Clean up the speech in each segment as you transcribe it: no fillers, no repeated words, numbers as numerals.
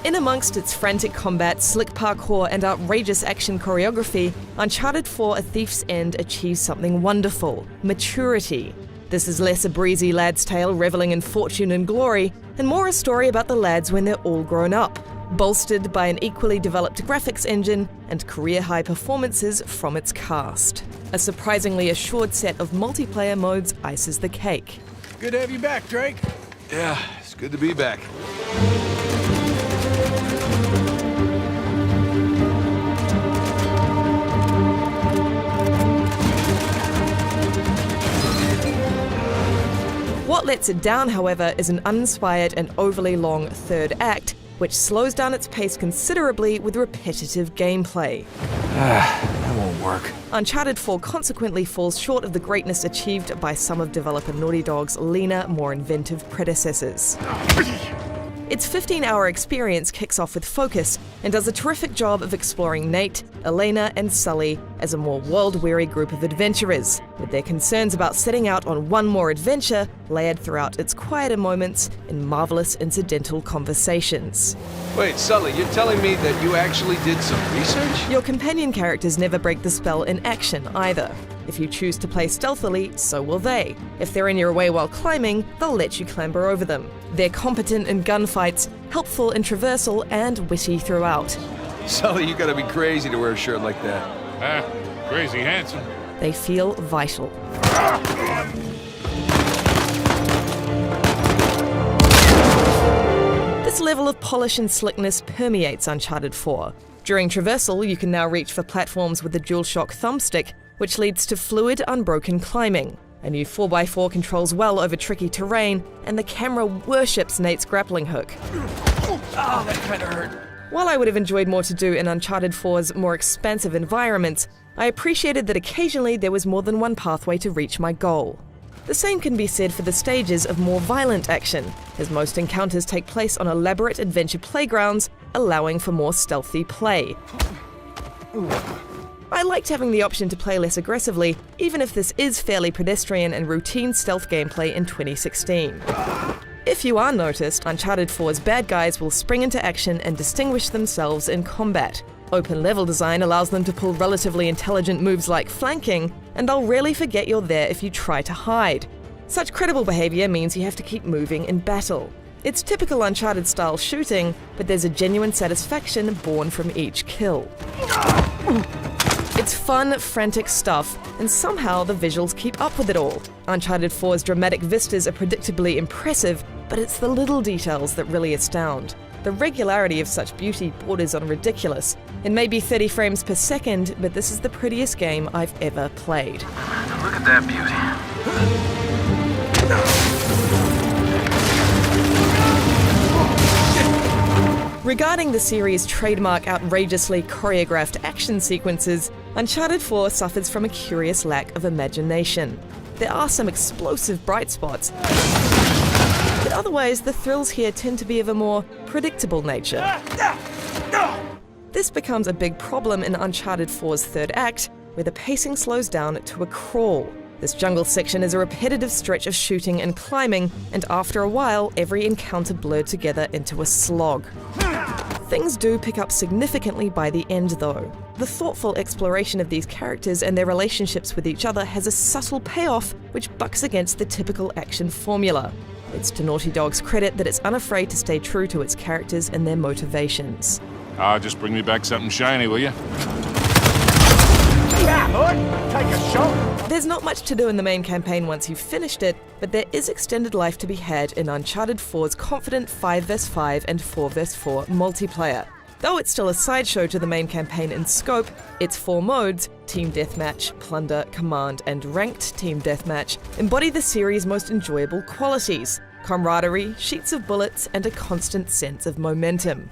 In amongst its frantic combat, slick parkour, and outrageous action choreography, Uncharted 4: A Thief's End achieves something wonderful: maturity. This is less a breezy lad's tale reveling in fortune and glory, and more a story about the lads when they're all grown up, bolstered by an equally developed graphics engine and career-high performances from its cast. A surprisingly assured set of multiplayer modes ices the cake. Good to have you back, Drake. Yeah, it's good to be back. What lets it down, however, is an uninspired and overly long third act, which slows down its pace considerably with repetitive gameplay. That won't work. Uncharted 4 consequently falls short of the greatness achieved by some of developer Naughty Dog's leaner, more inventive predecessors. Its 15-hour experience kicks off with focus and does a terrific job of exploring Nate, Elena, and Sully as a more world-weary group of adventurers, with their concerns about setting out on one more adventure layered throughout its quieter moments in marvelous incidental conversations. Wait, Sully, you're telling me that you actually did some research? Your companion characters never break the spell in action either. If you choose to play stealthily, so will they. If they're in your way while climbing, they'll let you clamber over them. They're competent in gunfights, helpful in traversal, and witty throughout. Sully, you gotta be crazy to wear a shirt like that. Crazy handsome. They feel vital. This level of polish and slickness permeates Uncharted 4. During traversal, you can now reach for platforms with the DualShock thumbstick, which leads to fluid, unbroken climbing. A new 4x4 controls well over tricky terrain, and the camera worships Nate's grappling hook. Oh, that kinda hurt. While I would have enjoyed more to do in Uncharted 4's more expansive environments, I appreciated that occasionally there was more than one pathway to reach my goal. The same can be said for the stages of more violent action, as most encounters take place on elaborate adventure playgrounds, allowing for more stealthy play. I liked having the option to play less aggressively, even if this is fairly pedestrian and routine stealth gameplay in 2016. If you are noticed, Uncharted 4's bad guys will spring into action and distinguish themselves in combat. Open level design allows them to pull relatively intelligent moves like flanking, and they'll rarely forget you're there if you try to hide. Such credible behavior means you have to keep moving in battle. It's typical Uncharted-style shooting, but there's a genuine satisfaction born from each kill. It's fun, frantic stuff, and somehow the visuals keep up with it all. Uncharted 4's dramatic vistas are predictably impressive, but it's the little details that really astound. The regularity of such beauty borders on ridiculous. It may be 30 frames per second, but this is the prettiest game I've ever played. Look at that beauty. Regarding the series' trademark outrageously choreographed action sequences, Uncharted 4 suffers from a curious lack of imagination. There are some explosive bright spots, but otherwise the thrills here tend to be of a more predictable nature. This becomes a big problem in Uncharted 4's third act, where the pacing slows down to a crawl. This jungle section is a repetitive stretch of shooting and climbing, and after a while, every encounter blurred together into a slog. Things do pick up significantly by the end, though. The thoughtful exploration of these characters and their relationships with each other has a subtle payoff which bucks against the typical action formula. It's to Naughty Dog's credit that it's unafraid to stay true to its characters and their motivations. Just bring me back something shiny, will you? There's not much to do in the main campaign once you've finished it, but there is extended life to be had in Uncharted 4's confident 5 vs 5 and 4 vs 4 multiplayer. Though it's still a sideshow to the main campaign in scope, its 4 modes, Team Deathmatch, Plunder, Command, and Ranked Team Deathmatch, embody the series' most enjoyable qualities: camaraderie, sheets of bullets, and a constant sense of momentum.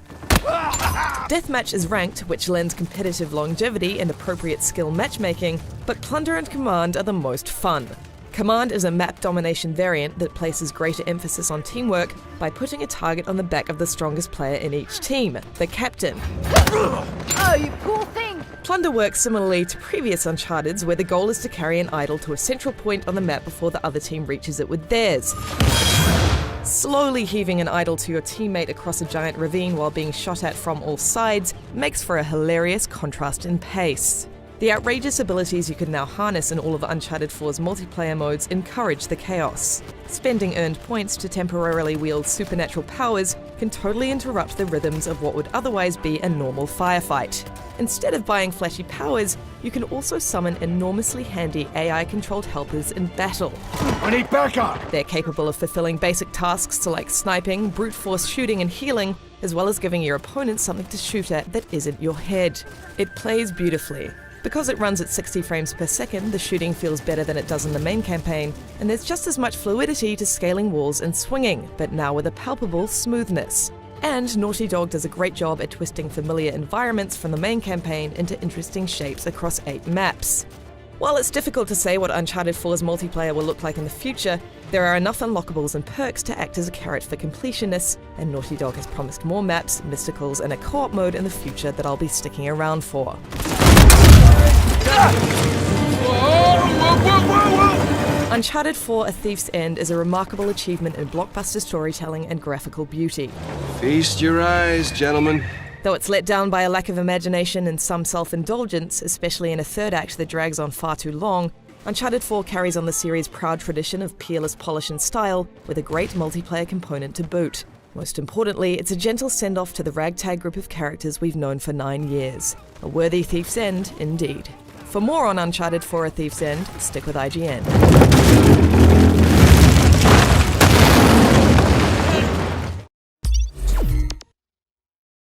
Deathmatch is ranked, which lends competitive longevity and appropriate skill matchmaking, but Plunder and Command are the most fun. Command is a map domination variant that places greater emphasis on teamwork by putting a target on the back of the strongest player in each team, the captain. Oh, you poor thing! Plunder works similarly to previous Uncharted's, where the goal is to carry an idol to a central point on the map before the other team reaches it with theirs. Slowly heaving an idol to your teammate across a giant ravine while being shot at from all sides makes for a hilarious contrast in pace. The outrageous abilities you can now harness in all of Uncharted 4's multiplayer modes encourage the chaos. Spending earned points to temporarily wield supernatural powers can totally interrupt the rhythms of what would otherwise be a normal firefight. Instead of buying flashy powers, you can also summon enormously handy AI-controlled helpers in battle. I need backup! They're capable of fulfilling basic tasks like sniping, brute force shooting and healing, as well as giving your opponent something to shoot at that isn't your head. It plays beautifully. Because it runs at 60 frames per second, the shooting feels better than it does in the main campaign, and there's just as much fluidity to scaling walls and swinging, but now with a palpable smoothness. And Naughty Dog does a great job at twisting familiar environments from the main campaign into interesting shapes across 8 maps. While it's difficult to say what Uncharted 4's multiplayer will look like in the future, there are enough unlockables and perks to act as a carrot for completionists, and Naughty Dog has promised more maps, mysticals, and a co-op mode in the future that I'll be sticking around for. Uncharted 4: A Thief's End is a remarkable achievement in blockbuster storytelling and graphical beauty. Feast your eyes, gentlemen. Though it's let down by a lack of imagination and some self-indulgence, especially in a third act that drags on far too long, Uncharted 4 carries on the series' proud tradition of peerless polish and style, with a great multiplayer component to boot. Most importantly, it's a gentle send-off to the ragtag group of characters we've known for 9 years. A worthy Thief's End, indeed. For more on Uncharted 4: A Thief's End, stick with IGN.